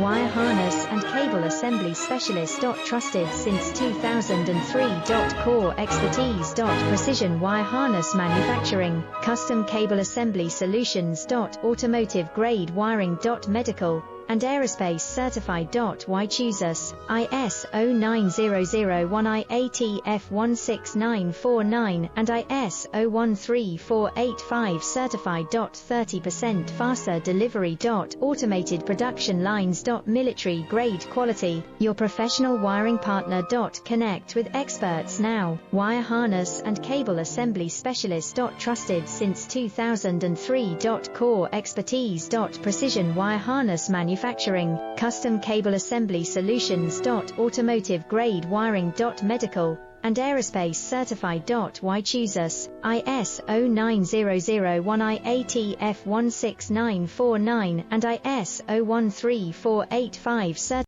wire harness and cable assembly specialist. Trusted since 2003. Core expertise. Precision wire harness manufacturing, custom cable assembly solutions. Automotive grade wiring. Medical and aerospace certified. Why choose us? ISO 9001 IATF 16949 and ISO 13485 certified. 30% faster delivery. Automated production lines. Military grade quality, your professional wiring partner. Connect with experts now. Wire harness and cable assembly specialist. Trusted since 2003. Core expertise. Precision wire harness manufacturing, custom cable assembly solutions. Automotive grade wiring. Medical and aerospace certified. Why choose us? ISO 9001 IATF 16949 and ISO 13485 certified.